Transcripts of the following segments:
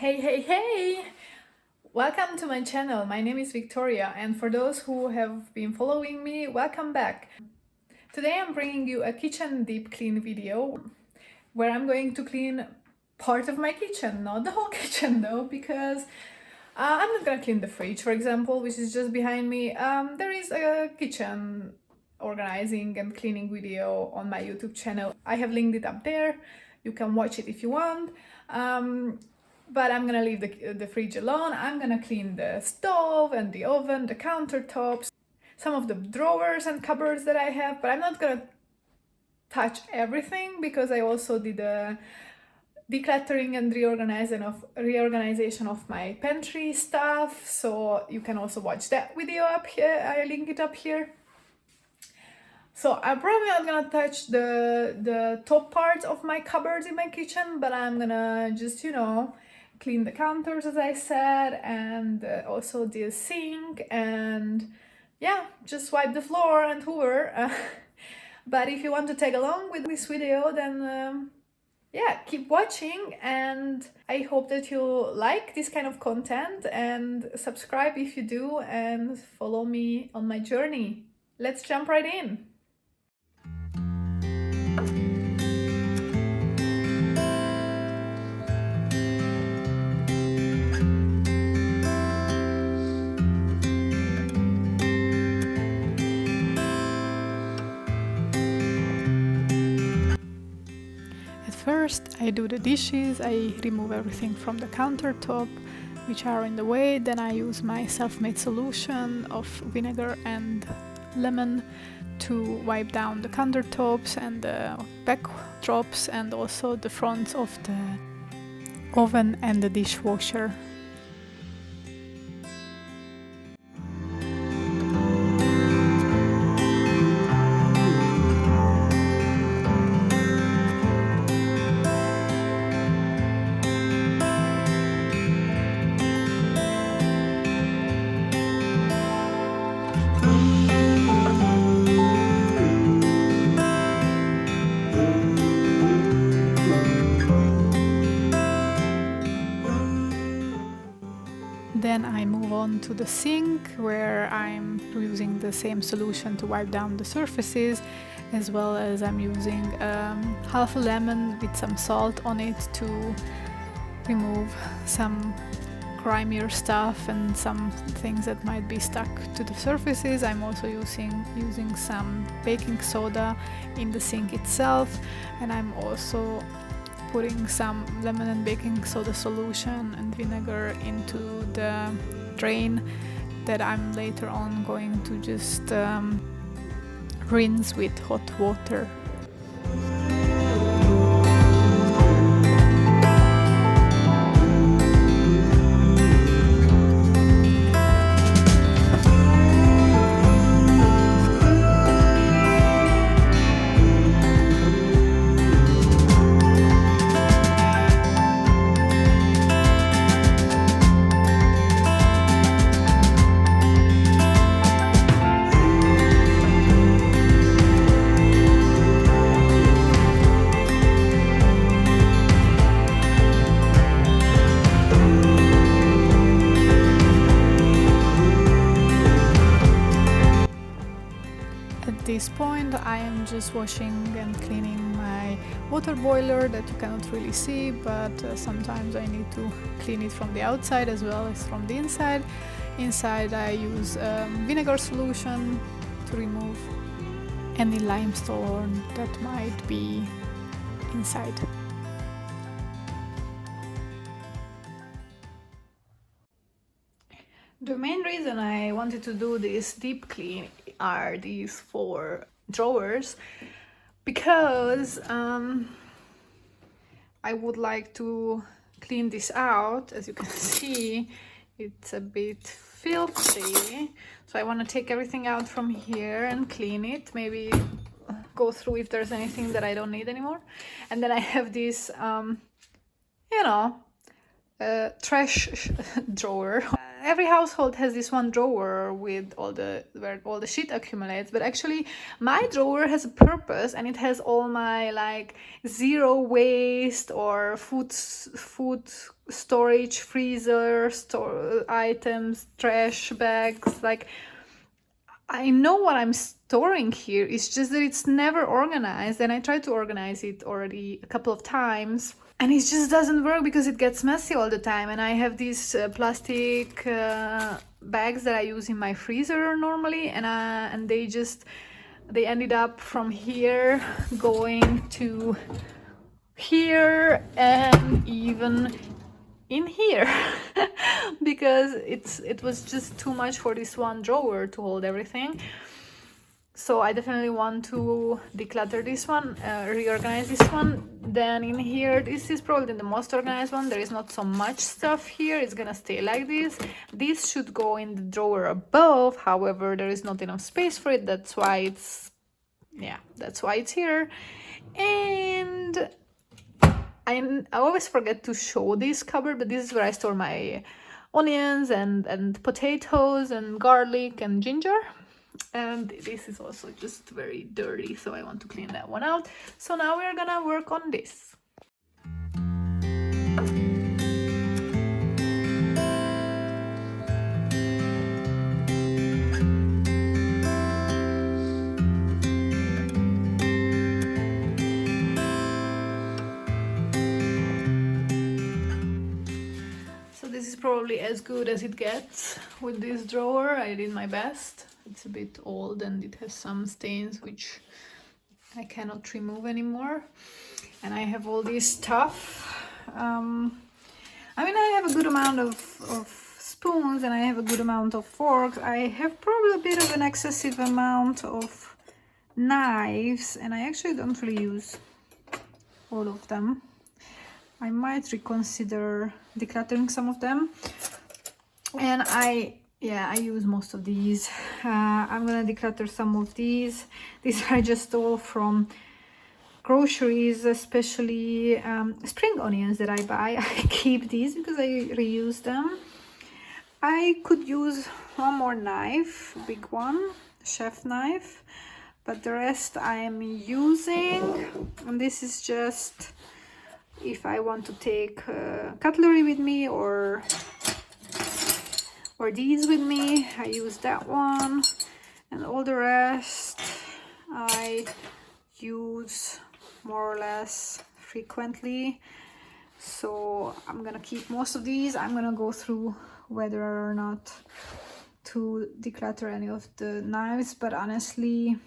Hey! Welcome to my channel. My name is Victoria, and for those who have been following me, welcome back. Today I'm bringing you a kitchen deep clean video where I'm going to clean part of my kitchen, not the whole kitchen though, because I'm not gonna clean the fridge, for example, which is just behind me. There is a kitchen organizing and cleaning video on my YouTube channel. I have linked it up there. You can watch it if you want. But I'm gonna leave the fridge alone. I'm gonna clean the stove and the oven, the countertops, some of the drawers and cupboards that I have, but I'm not gonna touch everything because I also did a decluttering and reorganization of my pantry stuff, so you can also watch that video up here. I link it up here. So I'm probably not gonna touch the top parts of my cupboards in my kitchen, but I'm gonna just, clean the counters, as I said, and also the sink, and yeah, just wipe the floor and hoover. But if you want to tag along with this video, then yeah, keep watching, and I hope that you like this kind of content and subscribe if you do, and follow me on my journey. Let's jump right in. First, I do the dishes. I remove everything from the countertop which are in the way. Then I use my self-made solution of vinegar and lemon to wipe down the countertops and the backdrops and also the fronts of the oven and the dishwasher. Then I move on to the sink, where I'm using the same solution to wipe down the surfaces, as well as I'm using half a lemon with some salt on it to remove some grimier stuff and some things that might be stuck to the surfaces. I'm also using some baking soda in the sink itself, and I'm also putting some lemon and baking soda solution and vinegar into the drain that I'm later on going to just rinse with hot water. At this point, I am just washing and cleaning my water boiler that you cannot really see, but sometimes I need to clean it from the outside as well as from the inside. Inside I use vinegar solution to remove any limestone that might be inside. The main reason I wanted to do this deep clean are these 4 drawers, because I would like to clean this out. As you can see, it's a bit filthy, so I want to take everything out from here and clean it, maybe go through if there's anything that I don't need anymore. And then I have this trash drawer. every household has this one drawer with all the where all the shit accumulates, but actually my drawer has a purpose, and it has all my like zero waste or food storage, freezer store items, trash bags. Like, I know what I'm storing here. It's just that it's never organized, and I tried to organize it already a couple of times, and it just doesn't work because it gets messy all the time. And I have these plastic bags that I use in my freezer normally, and they ended up from here going to here and even in here because it was just too much for this one drawer to hold everything. So I definitely want to declutter this one, reorganize this one. Then in here, this is probably the most organized one. There is not so much stuff here. It's gonna stay like this. This should go in the drawer above. However, there is not enough space for it. That's why it's here. And I always forget to show this cupboard, but this is where I store my onions and potatoes and garlic and ginger. And this is also just very dirty, so I want to clean that one out. So now we're gonna work on this. So this is probably as good as it gets with this drawer. I did my best. It's a bit old and it has some stains which I cannot remove anymore. And I have all this stuff. I mean, I have a good amount of spoons and I have a good amount of forks. I have probably a bit of an excessive amount of knives, and I actually don't really use all of them. I might reconsider decluttering some of them. And I use most of these. I'm gonna declutter some of these. These are just all from groceries, especially spring onions that I buy. I keep these because I reuse them. I could use one more knife, a big one, chef knife, but the rest I am using. And this is just if I want to take cutlery with me or these with me. I use that one, and all the rest I use more or less frequently. So I'm gonna keep most of these. I'm gonna go through whether or not to declutter any of the knives, but honestly,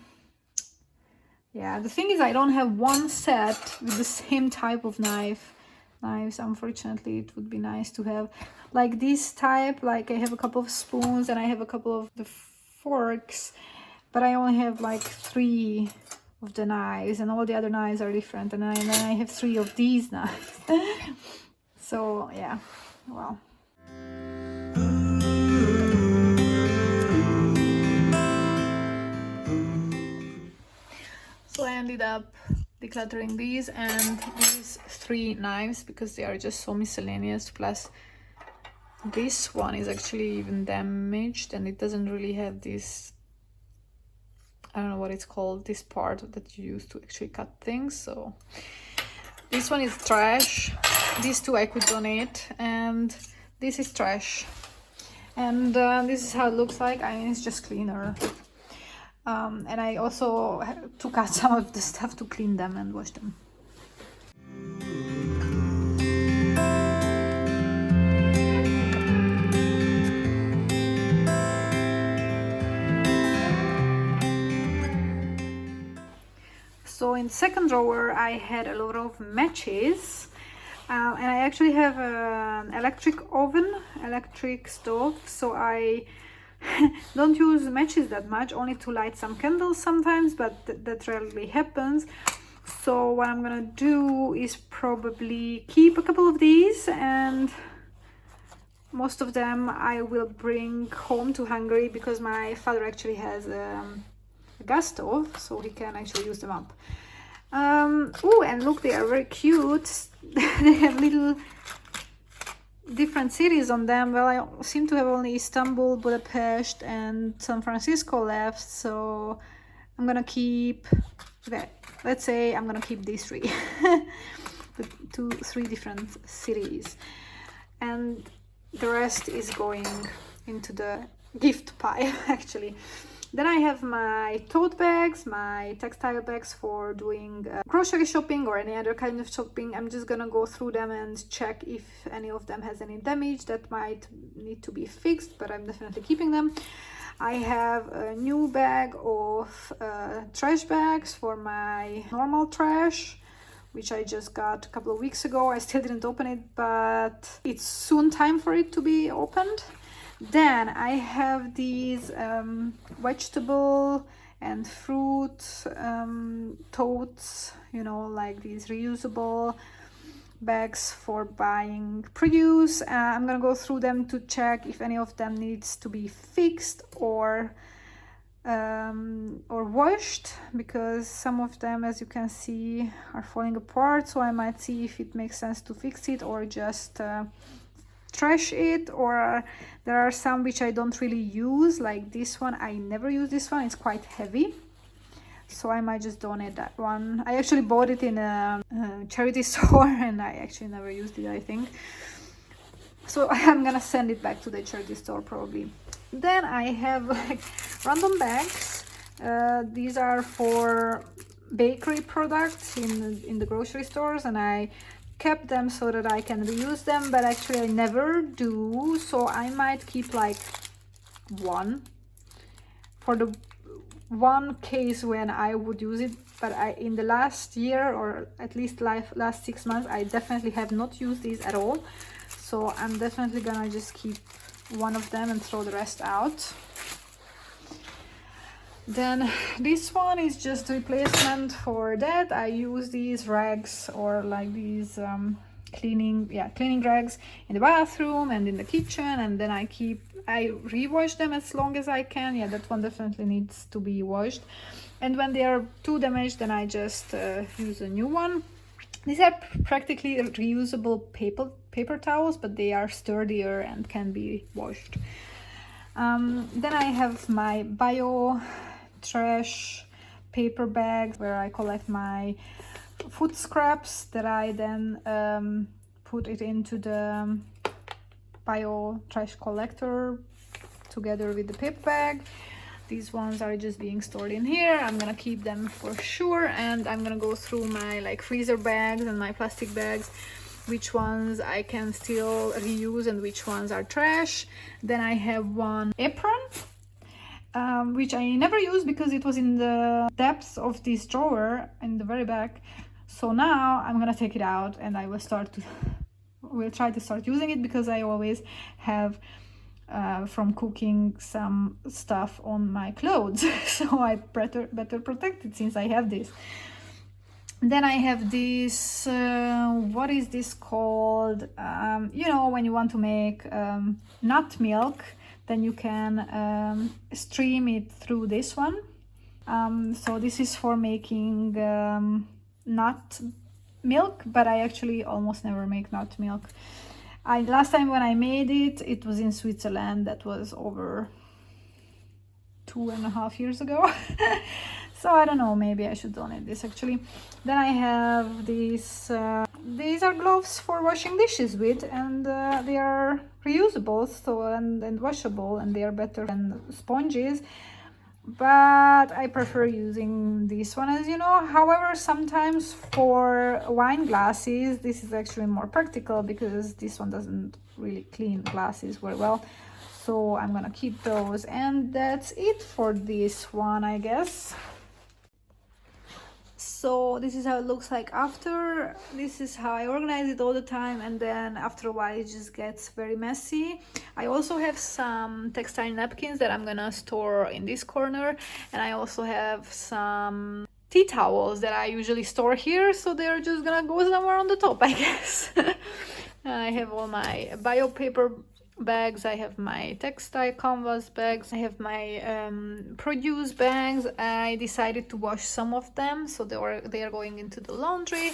yeah, the thing is I don't have one set with the same type of knives. Unfortunately, it would be nice to have like this type. Like I have a couple of spoons and I have a couple of the forks, but I only have like 3 of the knives, and all the other knives are different, and then I have 3 of these knives. So yeah, well. So I ended up decluttering these and these 3 knives because they are just so miscellaneous. Plus this one is actually even damaged and it doesn't really have this, I don't know what it's called, this part that you use to actually cut things. So this one is trash. These 2 I could donate, and this is trash. And this is how it looks like. I mean, it's just cleaner. And I also took out some of the stuff to clean them and wash them. So in the second drawer I had a lot of matches, and I actually have an electric stove, so I don't use matches that much, only to light some candles sometimes, but that rarely happens. So what I'm gonna do is probably keep a couple of these, and most of them I will bring home to Hungary because my father actually has a gas stove, so he can actually use them up. Oh, and look, they are very cute. They have little different cities on them. Well, I seem to have only Istanbul, Budapest, and San Francisco left, so I'm gonna keep, okay, let's say I'm gonna keep these three. The 3 different cities, and the rest is going into the gift pile actually. Then I have my tote bags, my textile bags for doing grocery shopping or any other kind of shopping. I'm just gonna go through them and check if any of them has any damage that might need to be fixed, but I'm definitely keeping them. I have a new bag of trash bags for my normal trash, which I just got a couple of weeks ago. I still didn't open it, but it's soon time for it to be opened. Then I have these vegetable and fruit totes, you know, like these reusable bags for buying produce. I'm gonna go through them to check if any of them needs to be fixed or washed, because some of them, as you can see, are falling apart, so I might see if it makes sense to fix it or just trash it. Or there are some which I don't really use, like this one. I never use this one, it's quite heavy, so I might just donate that one. I actually bought it in a charity store and I actually never used it, I think, so I'm gonna send it back to the charity store probably. Then I have like random bags. These are for bakery products in the grocery stores, and I kept them so that I can reuse them, but actually I never do, so I might keep like one for the one case when I would use it. But in the last year, or at least last 6 months, I definitely have not used these at all, so I'm definitely gonna just keep one of them and throw the rest out. Then this one is just replacement for that. I use these rags, or like these cleaning rags in the bathroom and in the kitchen, and then I rewash them as long as I can. Yeah, that one definitely needs to be washed, and when they are too damaged, then I just use a new one. These are practically reusable paper towels, but they are sturdier and can be washed. Then I have my bio trash paper bags where I collect my food scraps that I then put it into the bio trash collector together with the paper bag. These ones are just being stored in here. I'm gonna keep them for sure, and I'm gonna go through my like freezer bags and my plastic bags, which ones I can still reuse and which ones are trash. Then I have one apron, which I never used because it was in the depths of this drawer in the very back. So now I'm gonna take it out and I will try to start using it, because I always have from cooking some stuff on my clothes, so I better protect it since I have this. Then I have this what is this called, you know, when you want to make nut milk, then you can stream it through this one. So this is for making nut milk, but I actually almost never make nut milk. Last time when I made it was in Switzerland. That was over 2.5 years ago. So I don't know, maybe I should donate this actually. Then I have these are gloves for washing dishes with, and they are reusable, so and washable, and they are better than sponges, but I prefer using this one, as you know. However, sometimes for wine glasses this is actually more practical, because this one doesn't really clean glasses very well, so I'm gonna keep those. And that's it for this one, I guess. So this is how it looks like after. This is how I organize it all the time, and then after a while it just gets very messy. I also have some textile napkins that I'm gonna store in this corner, and I also have some tea towels that I usually store here, so they're just gonna go somewhere on the top, I guess. I have all my bio paper bags, I have my textile canvas bags, I have my produce bags. I decided to wash some of them, so they are going into the laundry.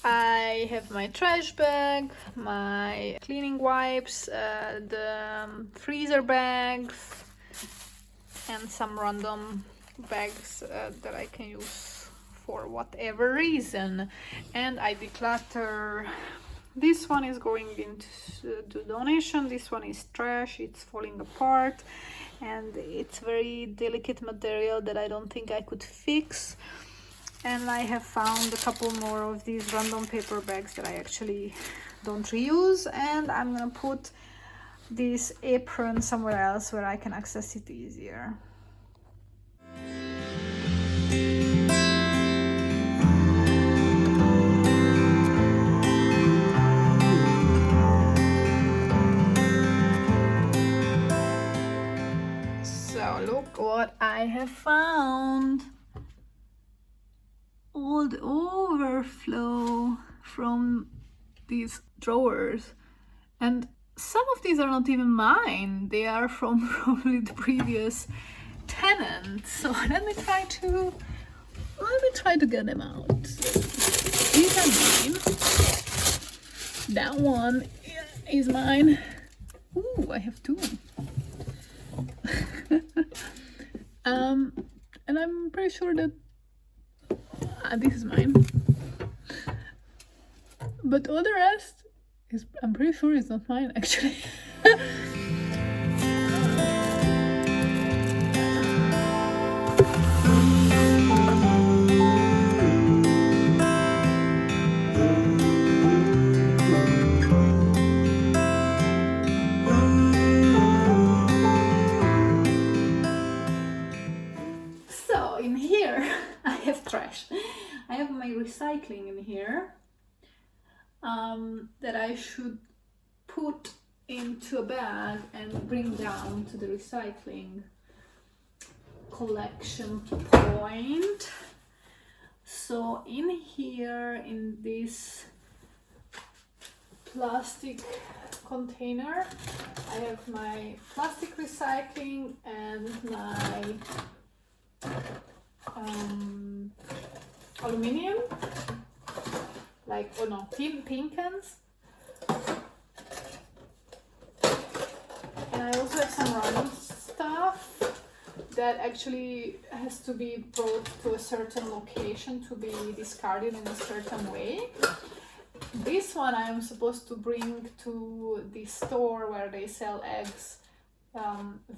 I have my trash bag, my cleaning wipes, the freezer bags, and some random bags that I can use for whatever reason. And I declutter. This one is going into the donation. This one is trash. It's falling apart and it's very delicate material that I don't think I could fix. And I have found a couple more of these random paper bags that I actually don't reuse, and I'm gonna put this apron somewhere else where I can access it easier. So look what I have found. All the overflow from these drawers, and some of these are not even mine. They are from probably the previous tenant. So let me try to get them out. These are mine. That one is mine. Ooh, I have two. And I'm pretty sure that this is mine, but all the rest is, I'm pretty sure it's not mine actually. So in here I have trash. I have my recycling in here that I should put into a bag and bring down to the recycling collection point. So in here, in this plastic container, I have my plastic recycling and my aluminium, like, oh no, tin cans. And I also have some random stuff that actually has to be brought to a certain location to be discarded in a certain way. This one I am supposed to bring to the store where they sell eggs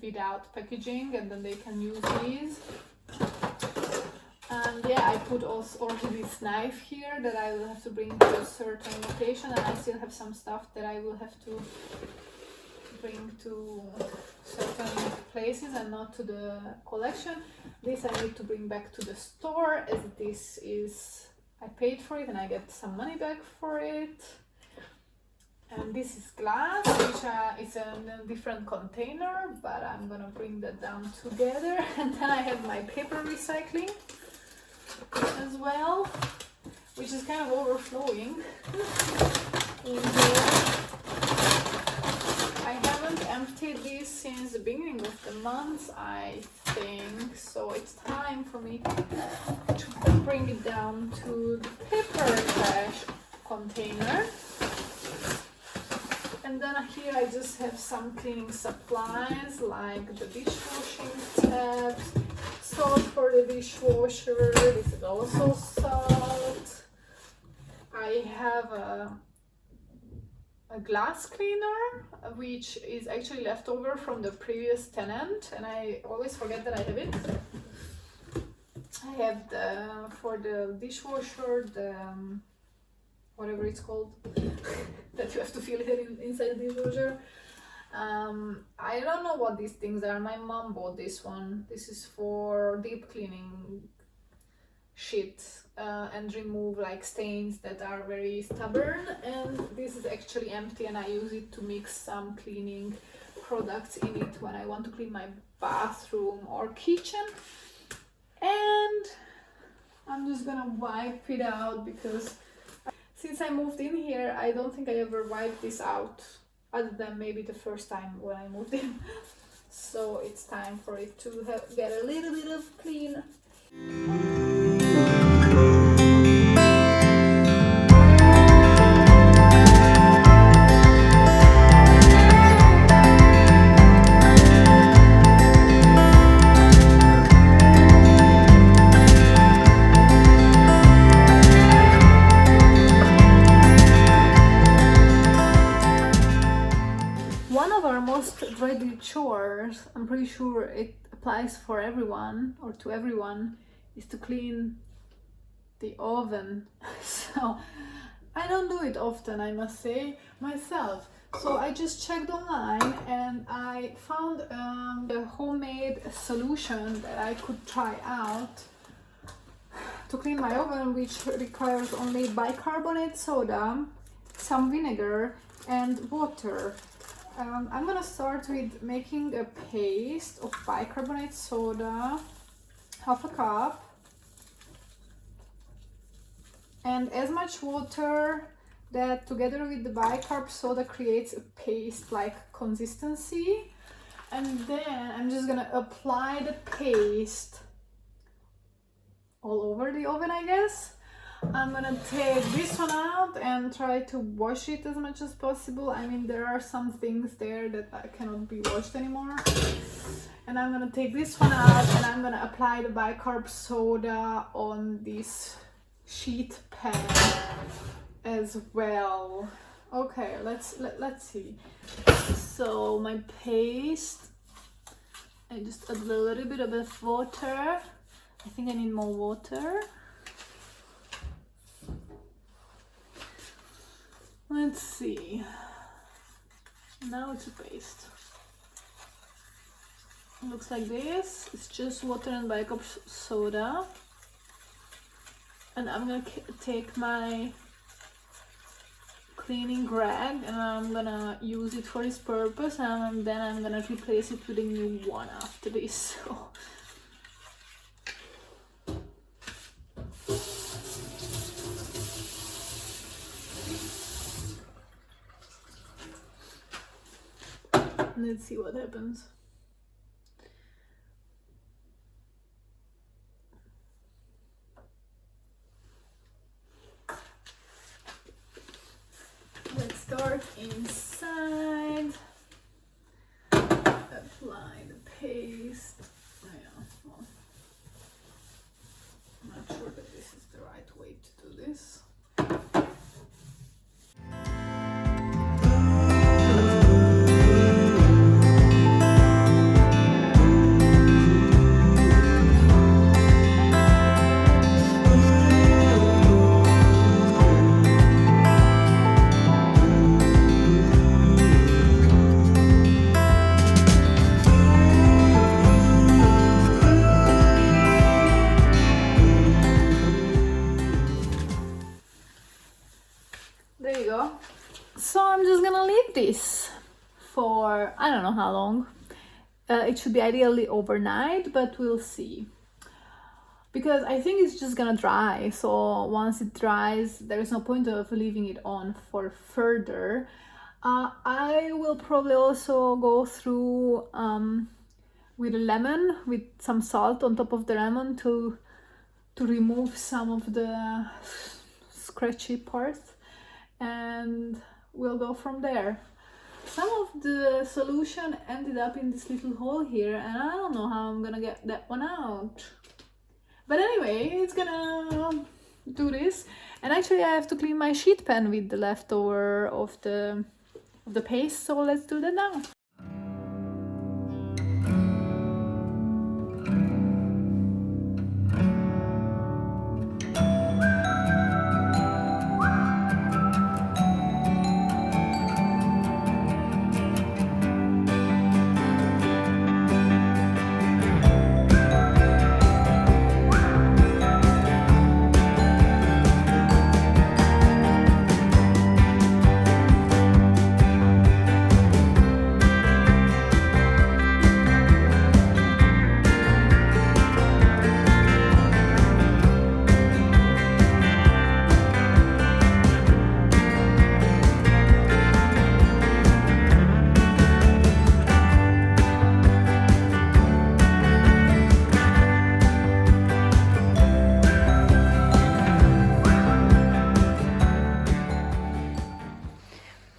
without packaging, and then they can use these. And yeah, I put also this knife here that I will have to bring to a certain location, and I still have some stuff that I will have to bring to certain places and not to the collection. This I need to bring back to the store, as this is, I paid for it and I get some money back for it. And this is glass, which is in a different container, but I'm gonna bring that down together. And then I have my paper recycling as well, which is kind of overflowing in here. I haven't emptied this since the beginning of the month, I think, so it's time for me to bring it down to the paper trash container. And then here I just have some cleaning supplies like the dishwashing tabs, salt for the dishwasher. This is also salt. I have a glass cleaner, which is actually left over from the previous tenant, and I always forget that I have it. I have the, for the dishwasher, the whatever it's called, that you have to fill it inside the dishwasher. I don't know what these things are. My mom bought this one. This is for deep cleaning shit and remove like stains that are very stubborn. And this is actually empty, and I use it to mix some cleaning products in it when I want to clean my bathroom or kitchen. And I'm just gonna wipe it out because since I moved in here, I don't think I ever wiped this out, other than maybe the first time when I moved in. So it's time for it to get a little bit of clean. One of our most dreaded chores, I'm pretty sure it applies for everyone or to everyone, is to clean the oven. So I don't do it often, I must say, myself. So I just checked online and I found a homemade solution that I could try out to clean my oven, which requires only bicarbonate soda, some vinegar and water. I'm gonna start with making a paste of bicarbonate soda, half a cup, and as much water that together with the bicarb soda creates a paste-like consistency. And then I'm just gonna apply the paste all over the oven, I guess. I'm gonna take this one out and try to wash it as much as possible. I mean, there are some things there that cannot be washed anymore. And I'm gonna take this one out and I'm gonna apply the bicarb soda on this sheet pan as well. Okay, let's see. So my paste, I just add a little bit of water. I think I need more water. Let's see. Now it's a paste. It looks like this. It's just water and bicarb soda. And I'm gonna take my cleaning rag and I'm gonna use it for this purpose, and then I'm gonna replace it with a new one after this. So let's see what happens. Let's start inside. Apply the paste. Oh, yeah. Well, I'm not sure that this is the right way to do this. There you go. So I'm just gonna leave this for I don't know how long. It should be ideally overnight, but we'll see. Because I think it's just gonna dry. So once it dries, there is no point of leaving it on for further. I will probably also go through with a lemon, with some salt on top of the lemon to remove some of the scratchy parts. And we'll go from there. Some of the solution ended up in this little hole here and I don't know how I'm gonna get that one out. But anyway, it's gonna do this. And actually I have to clean my sheet pan with the leftover of the paste, so let's do that now.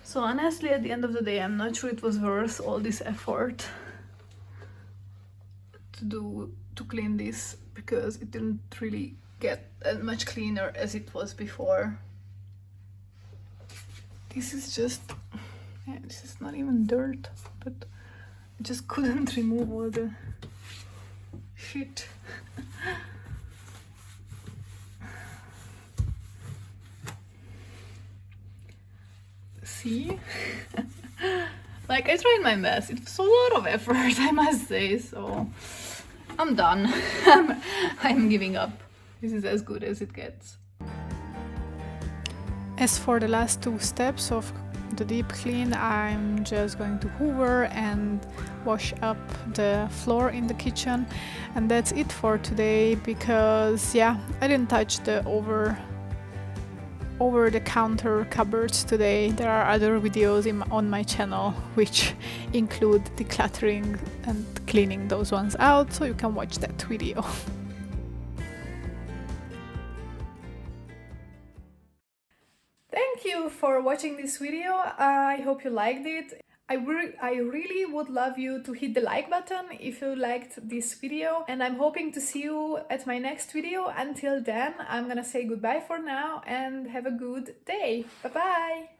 So honestly, at the end of the day, I'm not sure it was worth all this effort to clean this, because it didn't really get as much cleaner as it was before. This is just, Yeah, this is not even dirt, but I just couldn't remove all the shit. See? Like, I tried my best. It was a lot of effort, I must say, so I'm done. I'm giving up. This is as good as it gets. As for the last two steps of the deep clean, I'm just going to hoover and wash up the floor in the kitchen, and that's it for today, because yeah, I didn't touch the over the counter cupboards today. There are other videos on my channel which include decluttering and cleaning those ones out, so you can watch that video. Thank you for watching this video. I hope you liked it. I really would love you to hit the like button if you liked this video, and I'm hoping to see you at my next video. Until then, I'm gonna say goodbye for now and have a good day. Bye bye!